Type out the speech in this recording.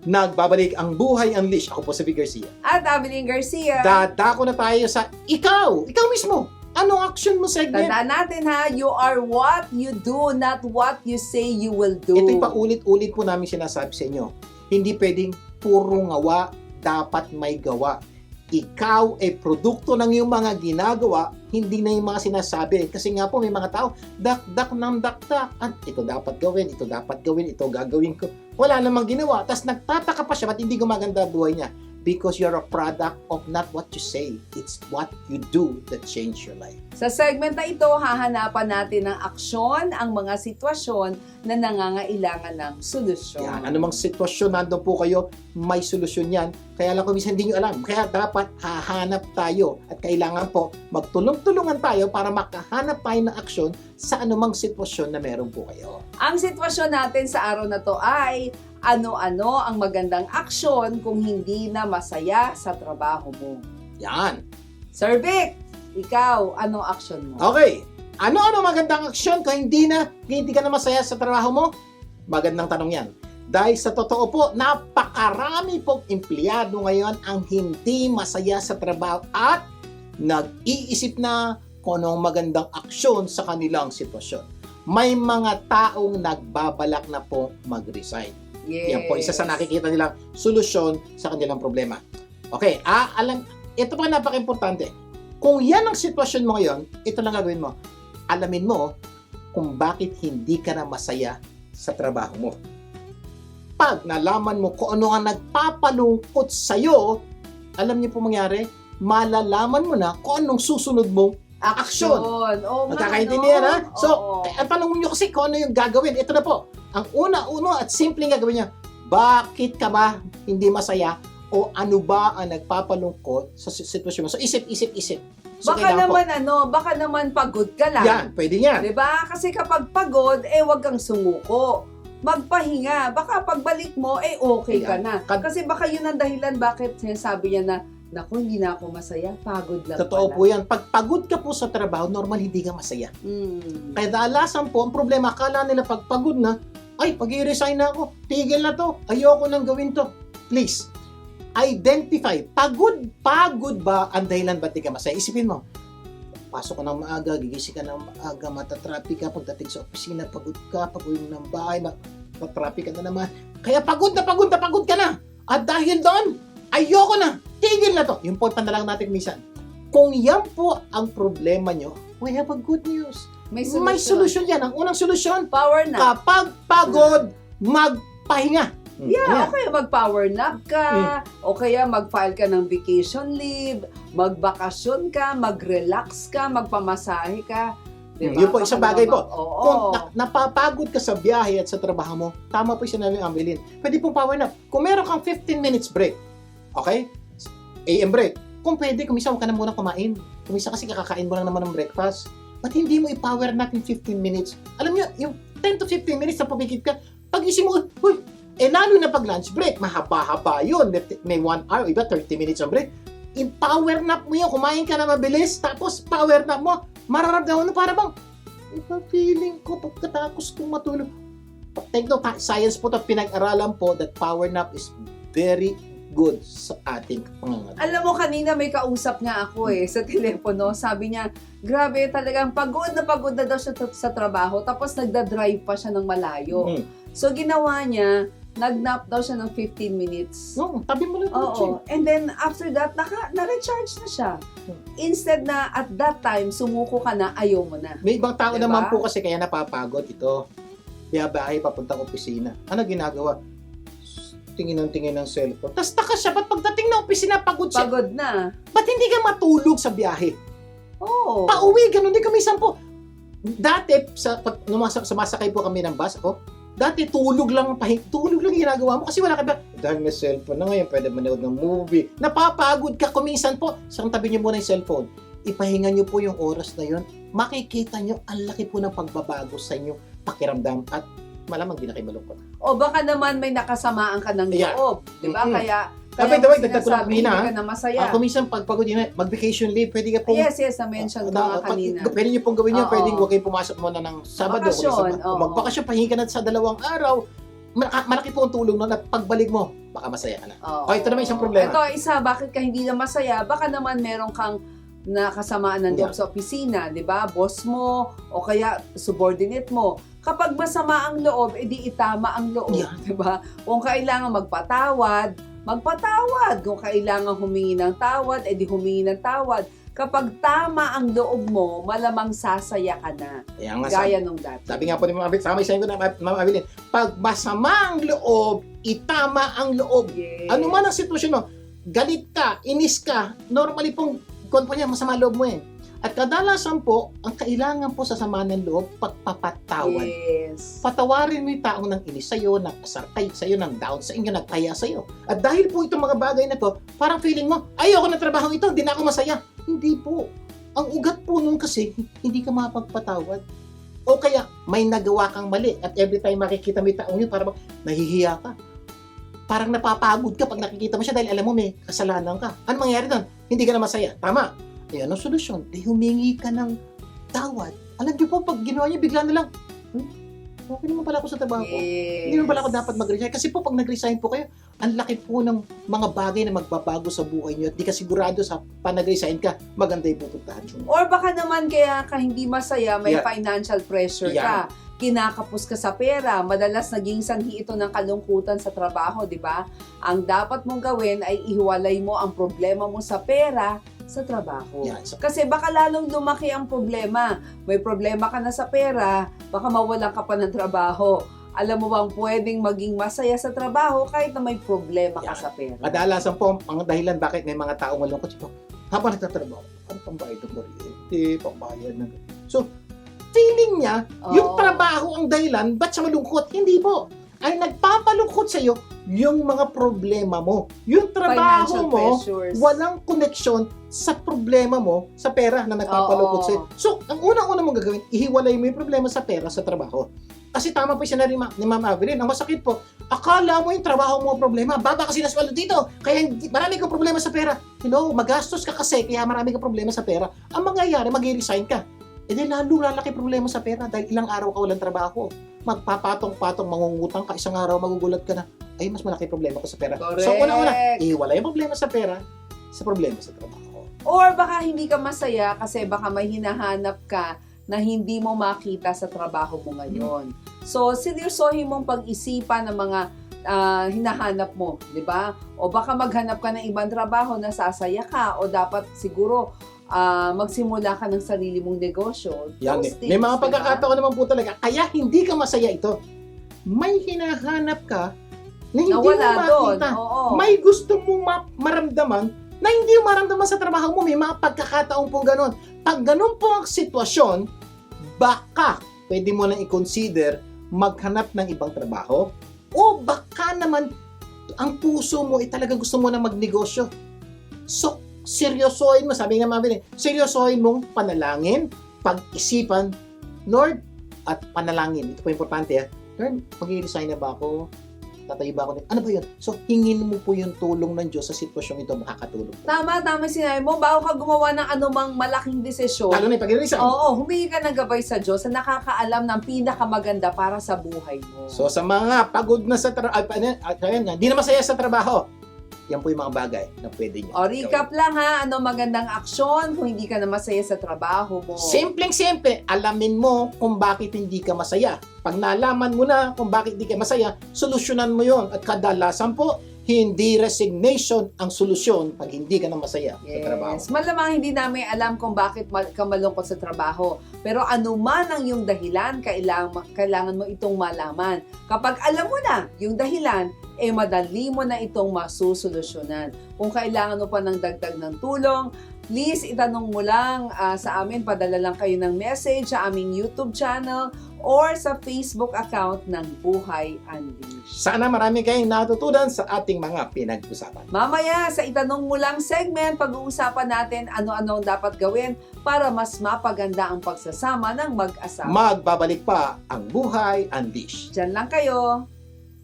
Nagbabalik ang Buhay Unleashed. Ako po si Vic Garcia. At Ameline Garcia. Dadako na tayo sa ikaw mismo. Anong action mo segment? Tandaan natin ha, you are what you do, not what you say you will do. Ito yung paulit-ulit po namin sinasabi sa inyo. Hindi pwedeng puro ngawa, dapat may gawa. Ikaw ay produkto ng iyong mga ginagawa, hindi na yung mga sinasabi. Kasi nga po may mga tao, dak-dak ng dak-dak. Ito dapat gawin, ito gagawin ko. Wala namang ginawa. Tapos nagtataka pa siya, ba't hindi gumaganda buhay niya? Because you're a product of not what you say, it's what you do that change your life. Sa segment na ito, hahanapan natin ng aksyon ang mga sitwasyon na nangangailangan ng solusyon. Yan, anumang sitwasyon nandun po kayo, may solusyon yan. Kaya lang kung minsan hindi nyo alam. Kaya dapat hahanap tayo at kailangan po magtulong-tulungan tayo para makahanap tayo ng aksyon sa anumang sitwasyon na meron po kayo. Ang sitwasyon natin sa araw na to ay ano-ano ang magandang aksyon kung hindi na masaya sa trabaho mo. Yan. Sir Vic, ikaw, anong aksyon mo? Okay. Ano-ano magandang aksyon kung hindi ka na masaya sa trabaho mo? Magandang tanong yan. Dahil sa totoo po, napakarami pong empleyado ngayon ang hindi masaya sa trabaho at nag-iisip na kung anong magandang aksyon sa kanilang sitwasyon. May mga taong nagbabalak na po mag-resign. Yes. Yan po, isa sa nakikita nilang solusyon sa kanilang problema. Okay, ito pa napaka-importante. Kung yan ang sitwasyon mo ngayon, ito lang gagawin mo. Alamin mo kung bakit hindi ka na masaya sa trabaho mo. Pag nalaman mo kung ano ang nagpapalungkot sa'yo, alam niyo po mangyari, malalaman mo na kung anong susunod mong aksyon. Oh, Magkakaintindihan, ha? So, Oo. ang tanong nyo kasi kung ano yung gagawin. Ito na po. Ang una at simpleng gagawin niya, bakit ka ba hindi masaya o ano ba ang nagpapalungkot sa sitwasyon mo? So, isip. So, Baka kailangan naman baka naman pagod ka lang. yan, pwede yan. 'Di ba? Kasi kapag pagod, wag kang sumuko. Magpahinga. Baka pagbalik mo, okay ka Ayan. na. Kasi baka yun ang dahilan bakit sinasabi niya na, naku, hindi na ako masaya. Pagod lang Totoo pala. po yan. Pag pagod ka po sa trabaho, normal hindi ka masaya. Kaya dalasan po, ang problema, akala nila pag pagod na, ay, pag-i-resign na ako, tigil na to, ayoko nang gawin to. Please, identify, pagod ba ang dahilan ba't di ka masaya? Isipin mo, pasok ka ng maaga, gigising ka ng maaga, matatraffic ka, pagdating sa opisina, pagod ka, pag-uwi mo ng bahay, matraffic ka na naman. Kaya pagod ka na. At dahil doon, ayoko na, tigil na to. Yung po panalangin natin minsan. Kung yan po ang problema nyo, we have a good news. May solusyon yan. Ang unang solusyon, Power nap. kapag pagod, magpahinga. Yeah, o kaya mag-power nap ka, o kaya mag-file ka ng vacation leave, magbakasyon ka, mag-relax ka, magpamasahe ka. Diba? Yun po, isang bagay po. Oo. Kung napapagod ka sa biyahe at sa trabaho mo, tama po yung sinabi ng Ameline. Pwede pong power nap. Kung meron kang 15 minutes break, okay? AM break. Kung pwede, kumisa ka na muna kumain. Kumisa kasi kakakain mo lang naman ng breakfast. Ba't hindi mo i-power nap yung 15 minutes? Alam niyo, yung 10 to 15 minutes na pumikit ka, pag-isip mo, huy, lalo na pag lunch break, mahaba-haba yun. May 1 hour, iba 30 minutes ang break. I-power nap mo yun, kumain ka na mabilis, tapos power nap mo, mararamdaman mo para bang, iba feeling ko pagkatapos kong matulog. Take note, science po ito, pinag-aralan po that power nap is very good sa ating pangangalaga. Alam mo, kanina may kausap nga ako sa telepono. Sabi niya, grabe talagang pagod na daw siya sa trabaho. Tapos nagda-drive pa siya ng malayo. So ginawa niya, nag-nap daw siya ng 15 minutes. No, tabi mo lang. Oo. And then after that, na-recharge na siya. Instead na at that time, sumuko ka na, ayaw mo na. May ibang tao Diba? naman po kasi kaya napapagod ito. Kaya bahay papuntang opisina. Ano ginagawa? Tingin ng cellphone. Tapos taka siya, ba't pagdating na opisina, pagod siya? Pagod na. Ba't hindi ka matulog sa biyahe? Oo. Pauwi, ganun din kami po. Dati, sumasakay po kami ng bus, dati tulog lang ginagawa mo kasi wala ka ba? Dahil may cellphone na ngayon, pwede manood ng movie. Napapagod ka kuminsan po. Isang tabi niyo muna yung cellphone. Ipahinga niyo po yung oras na yon. Makikita niyo, ang laki po ng pagbabago sa inyo, pakiramdam at malamang di na kayo malungkot. O baka naman may nakasamaan ka ng loob. Diba? Kaya Dagdag ko lang sinasabi, kanina, hindi ka na masaya. kung minsan pagpagod yun, mag-vacation leave, pwede ka pong... Yes, na-mention ko nga kanina. Pwede nyo pong gawin yun, Oo. pwede huwag kayong pumasok muna ng Sabado. Bakasyon, oo. Magbakasyon, pahinga ka na sa 2 araw, malaki po ang tulong nun at pagbalik mo, baka masaya ka na. Oo. O, ito naman isang problema. Ito, isa, bakit ka hindi na masaya? Baka naman meron kang nakasamaan ng loob Yeah. sa opisina, di ba? Boss mo, o kaya subordinate mo. Kapag masama ang loob, edi itama ang loob, Yeah. di ba? Kung kailangan magpatawad. Kung kailangan humingi ng tawad, edi humingi ng tawad. Kapag tama ang loob mo, malamang sasaya ka na. Kaya nga, Gaya nung dati. sabi nga po ni Mama Abilin, sama isahin ko na Mama Abilin, pag masama ang loob, itama ang loob. Yes. Ano man ang sitwasyon mo, galit ka, inis ka, normally pong, kung po niya, masama loob mo eh. At kadalasan po, ang kailangan po sa sama ng loob, pagpapatawad. Yes. Patawarin mo yung taong nang inis sa'yo, nagpasarkay sa'yo, nang down sa inyo, nagpaya sa'yo. At dahil po itong mga bagay na to, parang feeling mo, ayoko na trabaho ito, hindi na ako masaya. Hindi po. Ang ugat po nun kasi, hindi ka mapagpatawad. O kaya, may nagawa kang mali at every time makikita mo yung taong yun, parang nahihiya ka. Parang napapagod ka pag nakikita mo siya dahil alam mo may kasalanan ka. Ano mangyayari doon? Hindi ka na masaya. Tama. Eh, anong solusyon? Eh, humingi ka ng tawad. Alam niyo po, pag ginawa niyo, bigla na lang, okay naman pala ako sa trabaho ko. Yes. Hindi naman pala ako dapat mag-resign. Kasi po, pag nag-resign po kayo, ang laki po ng mga bagay na magbabago sa buhay niyo at di ka sigurado sa pa nag-resign ka, maganda yung pupuntahan mo. Or baka naman kaya ka hindi masaya, may Yeah. financial pressure Yeah. ka. Kinakapos ka sa pera. Madalas naging sanhi ito ng kalungkutan sa trabaho, di ba? Ang dapat mong gawin ay ihiwalay mo ang problema mo sa pera sa trabaho. Yan. So, Kasi baka lalong lumaki ang problema. May problema ka na sa pera, baka mawalan ka pa ng trabaho. Alam mo bang pwedeng maging masaya sa trabaho kahit na may problema ka Yeah. sa pera? kadalasan po, ang dahilan bakit may mga taong malungkot, po, habang nagtatrabaho, ano pambayad ng kuryente, pambayad ng... So, feeling niya, yung Oo. trabaho ang dahilan, ba't siya malungkot? Hindi po. Ay nagpapalungkot sa'yo yung mga problema mo. Yung trabaho Financial mo, pressures. walang koneksyon sa problema mo sa pera na nagpapalungkot Oo. sa'yo. So, ang unang-una mong gagawin, ihiwalay mo yung problema sa pera sa trabaho. Kasi tama po yung sinabi ni Ma'am Avelin, ang masakit po, akala mo yung trabaho mo ang problema, baba kasi nasweldo dito, kaya marami kang problema sa pera. Hello, magastos ka kasi, kaya marami kang problema sa pera. Ang mangyayari, mag-resign ka. E di lalo lalaki problema sa pera dahil ilang araw ka walang trabaho. Magpapatong-patong, mangungutang ka, isang araw magugulat ka na, ay mas malaki problema ko sa pera. Correct. So una-una, ihiwalay yung problema sa pera sa problema sa trabaho. Or baka hindi ka masaya kasi baka may hinahanap ka na hindi mo makita sa trabaho mo ngayon. So, seryosohin mong pag-isipan ng mga hinahanap mo, di ba? O baka maghanap ka ng ibang trabaho na sasaya ka o dapat siguro magsimula ka ng sarili mong negosyo. Yan Those eh. things, May mga di ba? pagkakataon naman po talaga, kaya hindi ka masaya ito. May hinahanap ka na hindi Nawala mo doon. makita. Oo. May gusto mong maramdaman na hindi mo maramdaman sa trabaho mo. May mga pagkakataon pong ganon. Pag ganon po ang sitwasyon, baka pwede mo nang i-consider maghanap ng ibang trabaho o baka naman ang puso mo ay talagang gusto mo na magnegosyo. So, seryosohin mo, sabi nga mabili, seryosohin mong panalangin, pag-isipan, Lord, at panalangin. Ito po importante, Lord, mag-i-resign na ba ako? Tatayo ba ako? Ano ba yun? So, hingin mo po yung tulong ng Diyos sa sitwasyong ito, makakatulong po. Tama sinabi mo. Bago ka gumawa ng anumang malaking desisyon, Lalo na yung pag-resign. oo, humingi ka ng gabay sa Diyos na nakakaalam ng pinakamaganda para sa buhay mo. So, sa mga pagod na sa trabaho, hindi na masaya sa trabaho, yan po yung mga bagay na pwede nyo. O, recap lang ha, ano magandang aksyon kung hindi ka na masaya sa trabaho mo. Simpleng-simple, alamin mo kung bakit hindi ka masaya. Pag nalaman mo na kung bakit hindi ka masaya, solusyonan mo yon. At kadalasan po, hindi resignation ang solusyon pag hindi ka na masaya sa trabaho. Yes. Malamang hindi namin alam kung bakit ka malungkot sa trabaho. Pero anuman ang iyong dahilan, kailangan mo itong malaman. Kapag alam mo na yung dahilan, madali mo na itong masusolusyonan. Kung kailangan mo pa ng dagdag ng tulong, please itanong mo lang sa amin, padala lang kayo ng message sa aming YouTube channel or sa Facebook account ng Buhay Unleashed. Sana marami kayong natutunan sa ating mga pinag-usapan. Mamaya, sa itanong mo lang segment, pag-uusapan natin ano-ano ang dapat gawin para mas mapaganda ang pagsasama ng mag-asawa. Magbabalik pa ang Buhay Unleashed. Diyan lang kayo.